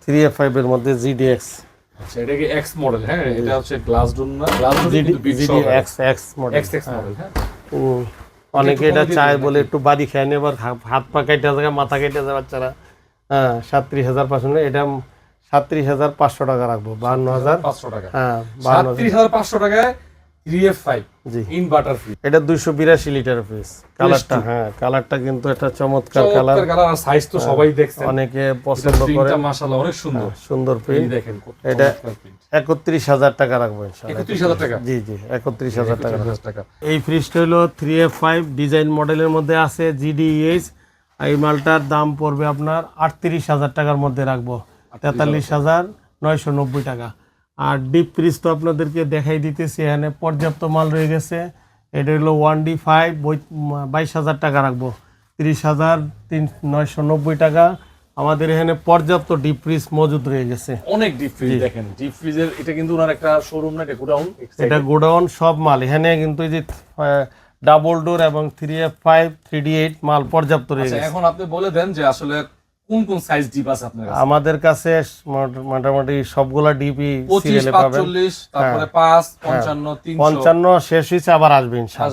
3F5 এর মধ্যে GDX আচ্ছা এটা কি এক্স মডেল, হ্যাঁ এটা হচ্ছে গ্লাস ডোর না, গ্লাস ডোর কিন্তু big GDX X model. X model, হ্যাঁ অনেকে এটা চায় বলে একটু বাড়ি খায় নিয়ে এবার হাত পা কেটে যায়, মাথা কেটে যায় বাচ্চারা। হ্যাঁ 37,500, এটা 37,500 টাকা রাখবো। 52,500 টাকা, হ্যাঁ 37,500 টাকায় 3F5 জি। Inverter free. এটা 282 লিটার পিস। কালারটা, হ্যাঁ কালারটা কিন্তু একটা চমৎকার কালার। কালার আর সাইজ তো সবাই দেখছেন, অনেকে পছন্দ করে। প্রিন্টটা মাশাআল্লাহ অনেক সুন্দর, সুন্দর প্রিন্ট। দেখেন এটা 31,000 টাকা রাখবো ইনশাআল্লাহ। 31,000 টাকা, জি জি 31,000 টাকা। 31,000 টাকা। এই ফ্রিজটা হলো 3F5 ডিজাইন মডেলের মধ্যে আছে GDH। এই মালটার দাম পড়বে আপনার 38,000 টাকার মধ্যে রাখবো, 43,990 টাকা। আর ডিপ ফ্রিজ তো আপনাদেরকে দেখাই দিতেছি, এখানে পর্যাপ্ত মাল রয়ে গেছে। এটা হলো 1D5 22,000 টাকা রাখবো, 30,990 টাকা। আমাদের এখানে পর্যাপ্ত ডিপ ফ্রিজ মজুদ রয়ে গেছে, অনেক ডিপ ফ্রিজ। দেখেন ডিপ ফ্রিজের এটা কিন্তু ওনার একটা শোরুম না, এটা গোডাউন। এটা গোডাউন সব মাল এখানে কিন্তু এই যে ডাবল ডোর এবং 3F5 3D8 মাল পর্যাপ্ত রয়ে আচ্ছা গেছে। এখন আপনি বলে দেন যে আসলে কোন কোন সাইজ ডিপ আছে আপনার কাছে? আমাদের কাছে মোটামুটি সবগুলা ডিপি 25, সিরিয়ালে পাবেন। 45, তারপরে 5, 55, 300 55 শেষ হয়েছে, আবার আসবে ইনশাআল্লাহ।